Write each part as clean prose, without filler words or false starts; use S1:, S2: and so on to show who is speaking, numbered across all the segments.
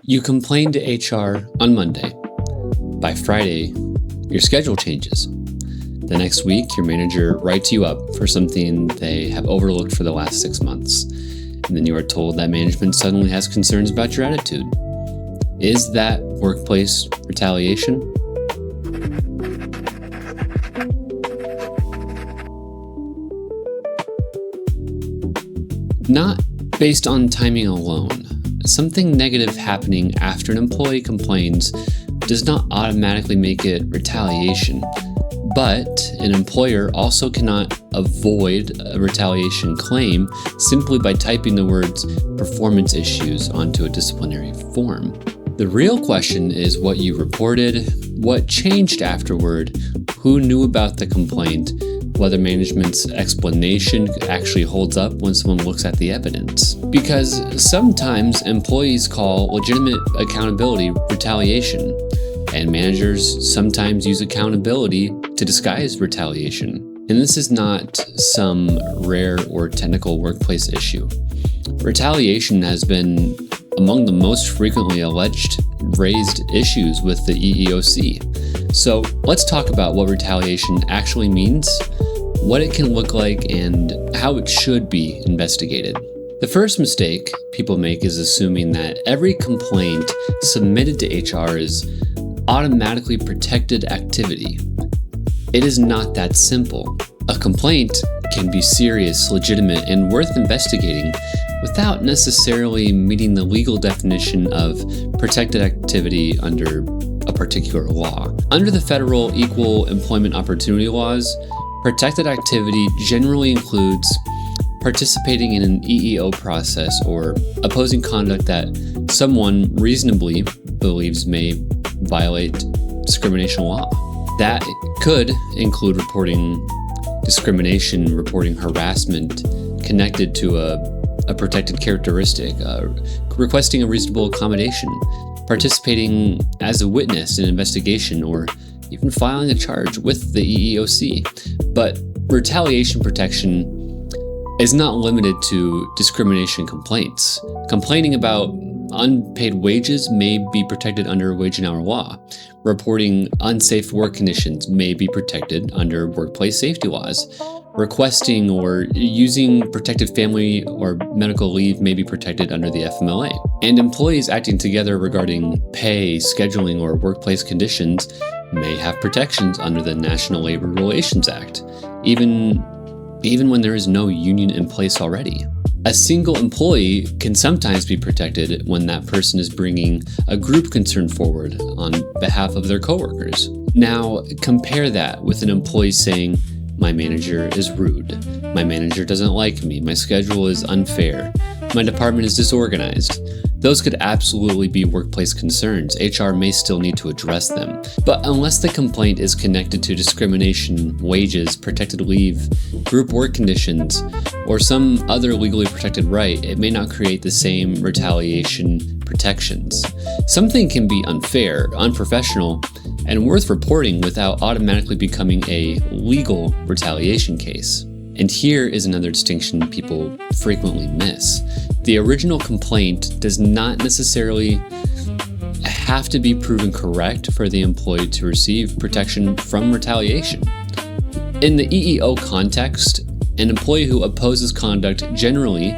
S1: You complain to HR on Monday. By Friday, your schedule changes. The next week, your manager writes you up for something they have overlooked for the last 6 months. And then you are told that management suddenly has concerns about your attitude. Is that workplace retaliation? Not based on timing alone. Something negative happening after an employee complains does not automatically make it retaliation. But an employer also cannot avoid a retaliation claim simply by typing the words performance issues onto a disciplinary form. The real question is what you reported, what changed afterward, who knew about the complaint, whether management's explanation actually holds up when someone looks at the evidence. Because sometimes employees call legitimate accountability retaliation, and managers sometimes use accountability to disguise retaliation. And this is not some rare or technical workplace issue. Retaliation has been among the most frequently raised issues with the EEOC. So let's talk about what retaliation actually means, what it can look like, and how it should be investigated. The first mistake people make is assuming that every complaint submitted to HR is automatically protected activity. It is not that simple. A complaint can be serious, legitimate, and worth investigating without necessarily meeting the legal definition of protected activity under a particular law. Under the federal Equal Employment Opportunity laws, protected activity generally includes participating in an EEO process or opposing conduct that someone reasonably believes may violate discrimination law. That could include reporting discrimination, reporting harassment connected to a protected characteristic, requesting a reasonable accommodation, participating as a witness in an investigation, or even filing a charge with the EEOC. But retaliation protection is not limited to discrimination complaints. Complaining about unpaid wages may be protected under wage and hour law. Reporting unsafe work conditions may be protected under workplace safety laws. Requesting or using protected family or medical leave may be protected under the FMLA. And employees acting together regarding pay, scheduling, or workplace conditions may have protections under the National Labor Relations Act, even when there is no union in place already. A single employee can sometimes be protected when that person is bringing a group concern forward on behalf of their coworkers. Now, compare that with an employee saying, "My manager is rude. My manager doesn't like me. My schedule is unfair. My department is disorganized." Those could absolutely be workplace concerns. HR may still need to address them. But unless the complaint is connected to discrimination, wages, protected leave, group work conditions, or some other legally protected right, it may not create the same retaliation protections. Something can be unfair, unprofessional, and worth reporting without automatically becoming a legal retaliation case. And here is another distinction people frequently miss. The original complaint does not necessarily have to be proven correct for the employee to receive protection from retaliation. In the EEO context, an employee who opposes conduct generally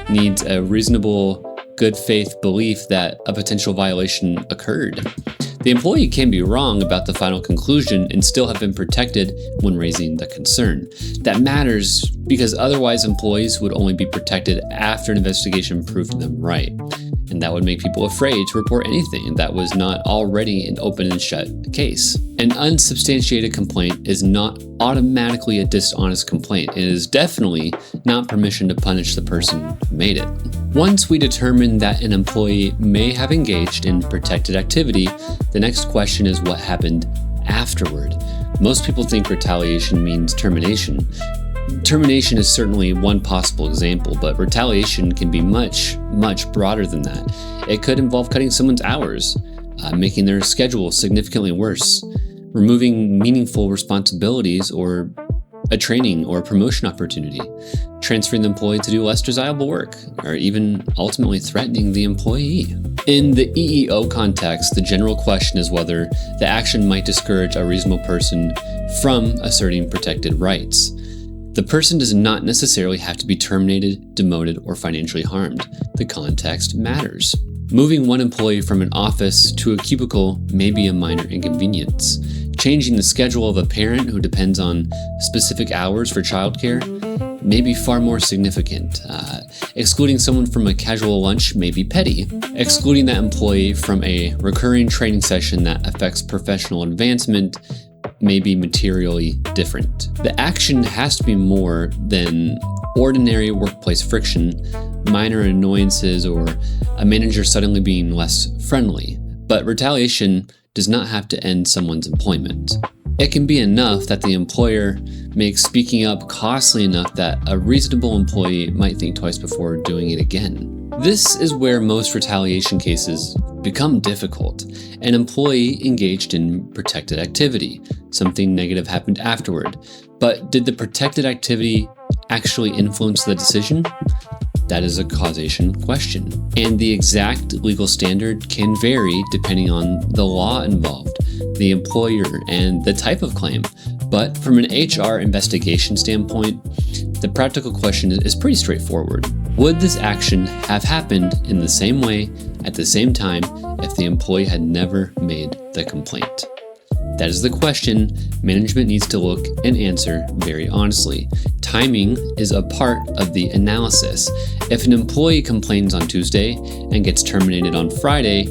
S1: needs a reasonable, good faith belief that a potential violation occurred. The employee can be wrong about the final conclusion and still have been protected when raising the concern. That matters because otherwise employees would only be protected after an investigation proved them right. And that would make people afraid to report anything that was not already an open and shut case. An unsubstantiated complaint is not automatically a dishonest complaint. It is definitely not permission to punish the person who made it. Once we determine that an employee may have engaged in protected activity, the next question is what happened afterward. Most people think retaliation means termination. Termination is certainly one possible example, but retaliation can be much, much broader than that. It could involve cutting someone's hours, making their schedule significantly worse, removing meaningful responsibilities or a training or promotion opportunity, transferring the employee to do less desirable work, or even ultimately threatening the employee. In the EEO context, the general question is whether the action might discourage a reasonable person from asserting protected rights. The person does not necessarily have to be terminated, demoted, or financially harmed. The context matters. Moving one employee from an office to a cubicle may be a minor inconvenience. Changing the schedule of a parent who depends on specific hours for childcare may be far more significant. Excluding someone from a casual lunch may be petty. Excluding that employee from a recurring training session that affects professional advancement may be materially different. The action has to be more than ordinary workplace friction, minor annoyances, or a manager suddenly being less friendly. But retaliation does not have to end someone's employment. It can be enough that the employer makes speaking up costly enough that a reasonable employee might think twice before doing it again. This is where most retaliation cases become difficult. An employee engaged in protected activity. Something negative happened afterward. But did the protected activity actually influence the decision? That is a causation question. And the exact legal standard can vary depending on the law involved, the employer, and the type of claim. But from an HR investigation standpoint, the practical question is pretty straightforward. Would this action have happened in the same way at the same time if the employee had never made the complaint? That is the question management needs to look and answer very honestly. Timing is a part of the analysis. If an employee complains on Tuesday and gets terminated on Friday,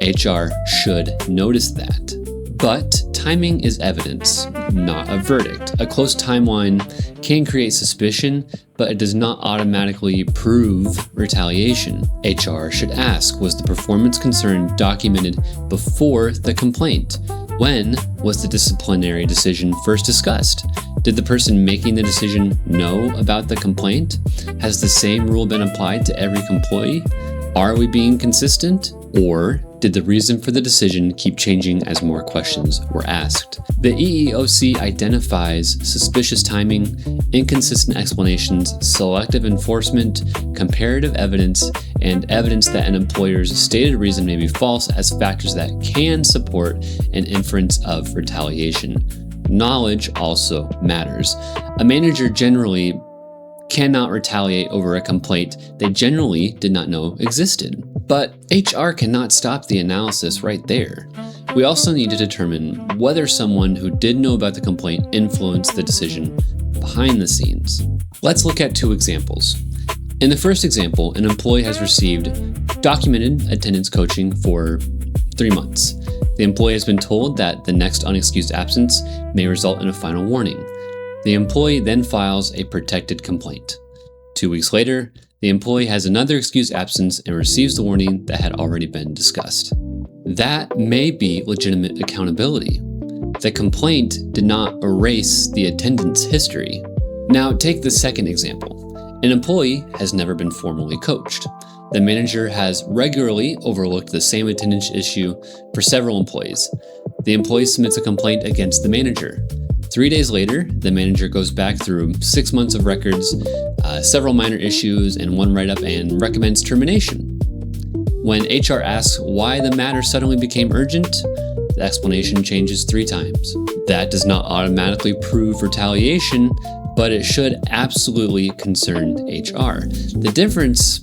S1: HR should notice that. But timing is evidence, not a verdict. A close timeline can create suspicion, but it does not automatically prove retaliation. HR should ask, was the performance concern documented before the complaint? When was the disciplinary decision first discussed? Did the person making the decision know about the complaint? Has the same rule been applied to every employee? Are we being consistent? Or did the reason for the decision keep changing as more questions were asked? The EEOC identifies suspicious timing, inconsistent explanations, selective enforcement, comparative evidence, and evidence that an employer's stated reason may be false as factors that can support an inference of retaliation. Knowledge also matters. A manager generally cannot retaliate over a complaint they generally did not know existed. But HR cannot stop the analysis right there. We also need to determine whether someone who did know about the complaint influenced the decision behind the scenes. Let's look at two examples. In the first example, an employee has received documented attendance coaching for 3 months. The employee has been told that the next unexcused absence may result in a final warning. The employee then files a protected complaint. 2 weeks later, the employee has another excused absence and receives the warning that had already been discussed. That may be legitimate accountability. The complaint did not erase the attendance history. Now take the second example. An employee has never been formally coached. The manager has regularly overlooked the same attendance issue for several employees. The employee submits a complaint against the manager. 3 days later, the manager goes back through 6 months of records, several minor issues, and one write-up and recommends termination. When HR asks why the matter suddenly became urgent, the explanation changes 3 times. That does not automatically prove retaliation, but it should absolutely concern HR. The difference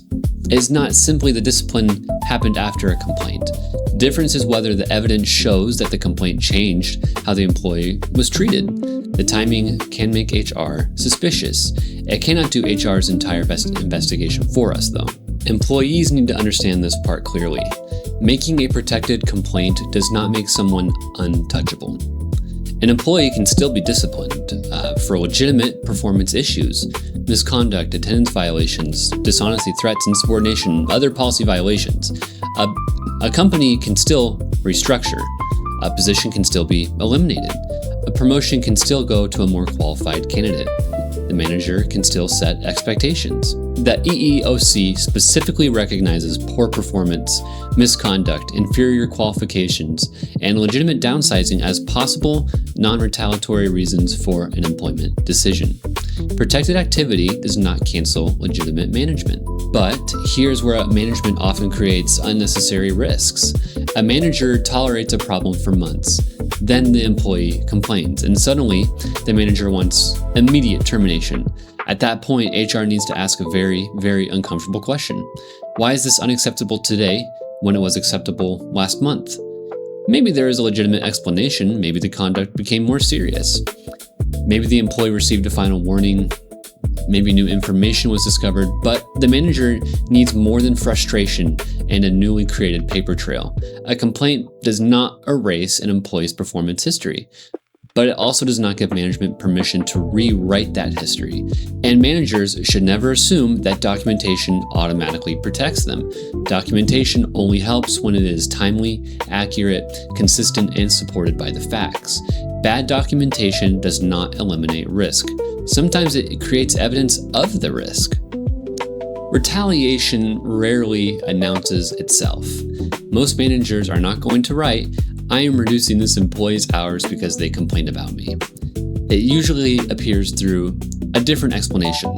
S1: is not simply the discipline happened after a complaint. The difference is whether the evidence shows that the complaint changed how the employee was treated. The timing can make HR suspicious. It cannot do HR's entire investigation for us, though. Employees need to understand this part clearly. Making a protected complaint does not make someone untouchable. An employee can still be disciplined for legitimate performance issues, misconduct, attendance violations, dishonesty, threats, insubordination, other policy violations. A company can still restructure. A position can still be eliminated. A promotion can still go to a more qualified candidate. The manager can still set expectations. The EEOC specifically recognizes poor performance, misconduct, inferior qualifications, and legitimate downsizing as possible non-retaliatory reasons for an employment decision. Protected activity does not cancel legitimate management. But here's where management often creates unnecessary risks. A manager tolerates a problem for months. Then the employee complains, and suddenly the manager wants immediate termination. At that point, HR needs to ask a very, very uncomfortable question. Why is this unacceptable today when it was acceptable last month? Maybe there is a legitimate explanation. Maybe the conduct became more serious. Maybe the employee received a final warning. Maybe new information was discovered, but the manager needs more than frustration and a newly created paper trail. A complaint does not erase an employee's performance history, but it also does not give management permission to rewrite that history. And managers should never assume that documentation automatically protects them. Documentation only helps when it is timely, accurate, consistent, and supported by the facts. Bad documentation does not eliminate risk. Sometimes it creates evidence of the risk. Retaliation rarely announces itself. Most managers are not going to write, "I am reducing this employee's hours because they complained about me." It usually appears through a different explanation.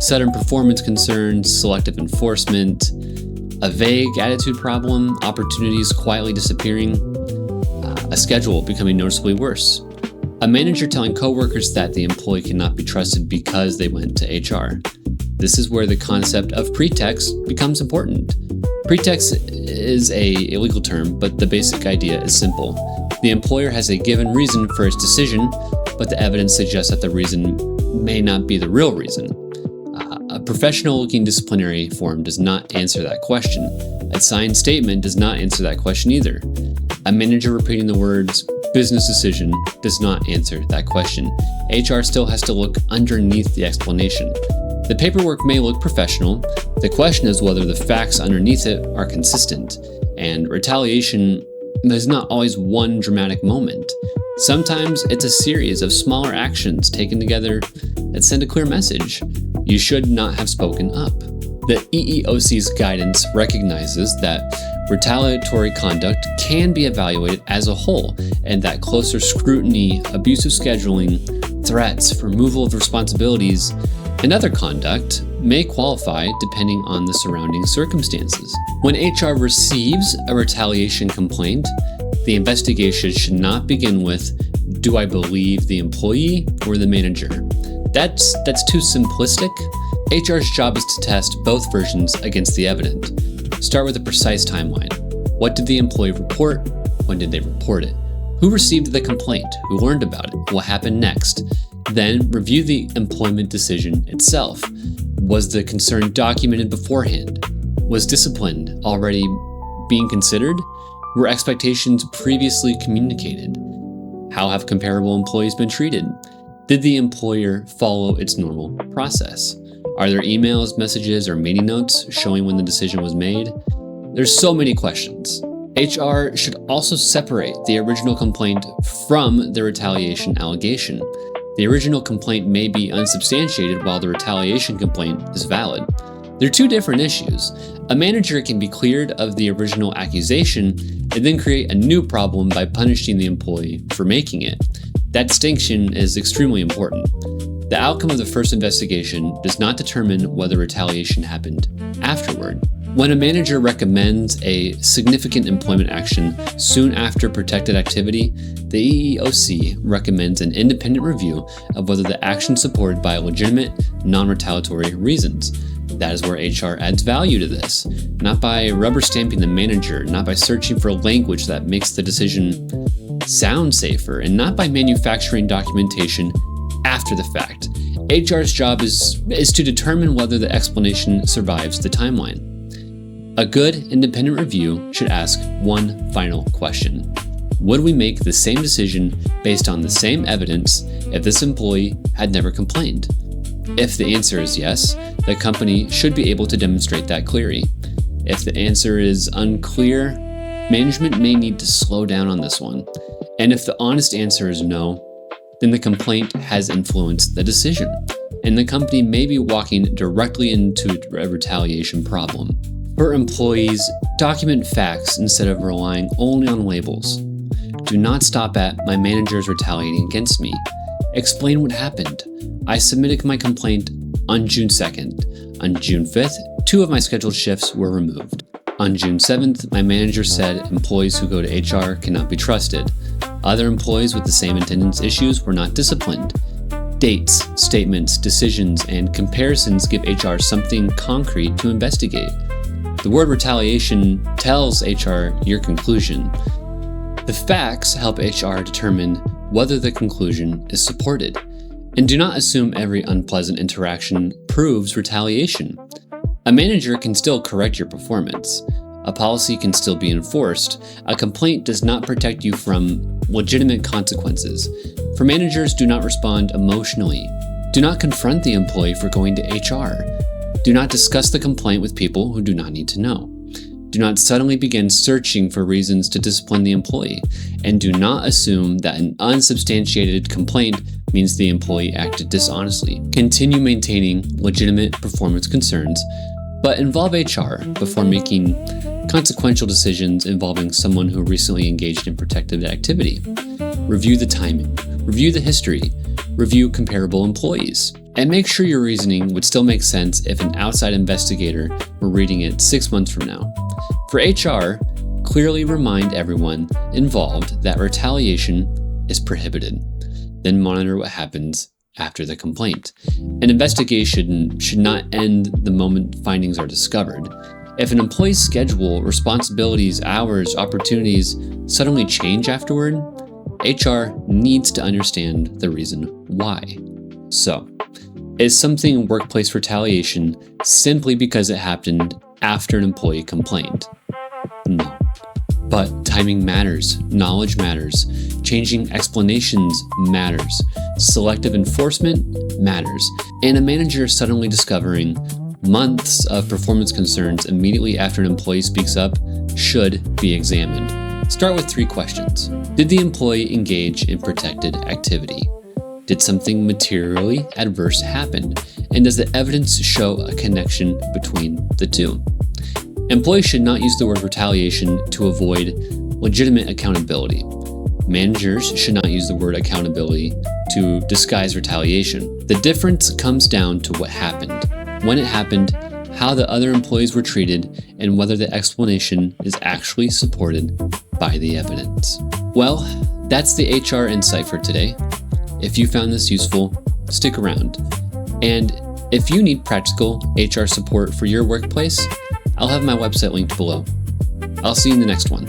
S1: Sudden performance concerns, selective enforcement, a vague attitude problem, opportunities quietly disappearing, a schedule becoming noticeably worse. A manager telling coworkers that the employee cannot be trusted because they went to HR. This is where the concept of pretext becomes important. Pretext is a legal term, but the basic idea is simple. The employer has a given reason for its decision, but the evidence suggests that the reason may not be the real reason. A professional-looking disciplinary form does not answer that question. A signed statement does not answer that question either. A manager repeating the words "business decision" does not answer that question. HR still has to look underneath the explanation. The paperwork may look professional. The question is whether the facts underneath it are consistent. And retaliation is not always one dramatic moment. Sometimes it's a series of smaller actions taken together that send a clear message. You should not have spoken up. The EEOC's guidance recognizes that retaliatory conduct can be evaluated as a whole, and that closer scrutiny, abusive scheduling, threats, removal of responsibilities, and other conduct may qualify depending on the surrounding circumstances. When HR receives a retaliation complaint, the investigation should not begin with, "Do I believe the employee or the manager?" That's too simplistic. HR's job is to test both versions against the evidence. Start with a precise timeline. What did the employee report? When did they report it? Who received the complaint? Who learned about it? What happened next? Then review the employment decision itself. Was the concern documented beforehand? Was discipline already being considered? Were expectations previously communicated? How have comparable employees been treated? Did the employer follow its normal process? Are there emails, messages, or meeting notes showing when the decision was made? There's so many questions. HR should also separate the original complaint from the retaliation allegation. The original complaint may be unsubstantiated while the retaliation complaint is valid. They're two different issues. A manager can be cleared of the original accusation and then create a new problem by punishing the employee for making it. That distinction is extremely important. The outcome of the first investigation does not determine whether retaliation happened afterward. When a manager recommends a significant employment action soon after protected activity, the EEOC recommends an independent review of whether the action is supported by legitimate, non-retaliatory reasons. That is where HR adds value to this, not by rubber stamping the manager, not by searching for language that makes the decision sound safer, and not by manufacturing documentation after the fact. HR's job is to determine whether the explanation survives the timeline. A good independent review should ask one final question. Would we make the same decision based on the same evidence if this employee had never complained? If the answer is yes, the company should be able to demonstrate that clearly. If the answer is unclear, management may need to slow down on this one. And if the honest answer is no, then the complaint has influenced the decision, and the company may be walking directly into a retaliation problem. For employees, document facts instead of relying only on labels. Do not stop at "my manager is retaliating against me." Explain what happened. I submitted my complaint on June 2nd. On June 5th, 2 of my scheduled shifts were removed. On June 7th, my manager said employees who go to HR cannot be trusted. Other employees with the same attendance issues were not disciplined. Dates, statements, decisions, and comparisons give HR something concrete to investigate. The word retaliation tells HR your conclusion. The facts help HR determine whether the conclusion is supported. And do not assume every unpleasant interaction proves retaliation. A manager can still correct your performance. A policy can still be enforced. A complaint does not protect you from legitimate consequences. For managers, do not respond emotionally. Do not confront the employee for going to HR. Do not discuss the complaint with people who do not need to know. Do not suddenly begin searching for reasons to discipline the employee. And do not assume that an unsubstantiated complaint means the employee acted dishonestly. Continue maintaining legitimate performance concerns, but involve HR before making consequential decisions involving someone who recently engaged in protected activity. Review the timing, review the history, review comparable employees, and make sure your reasoning would still make sense if an outside investigator were reading it 6 months from now. For HR, clearly remind everyone involved that retaliation is prohibited. Then monitor what happens after the complaint. An investigation should not end the moment findings are discovered. If an employee's schedule, responsibilities, hours, opportunities suddenly change afterward, HR needs to understand the reason why. So, is something workplace retaliation simply because it happened after an employee complained? No. But timing matters, knowledge matters, changing explanations matters, selective enforcement matters, and a manager suddenly discovering months of performance concerns immediately after an employee speaks up should be examined. Start with 3 questions. Did the employee engage in protected activity? Did something materially adverse happen? And does the evidence show a connection between the two? Employees should not use the word retaliation to avoid legitimate accountability. Managers should not use the word accountability to disguise retaliation. The difference comes down to what happened, when it happened, how the other employees were treated, and whether the explanation is actually supported by the evidence. Well, that's the HR insight for today. If you found this useful, stick around. And if you need practical HR support for your workplace, I'll have my website linked below. I'll see you in the next one.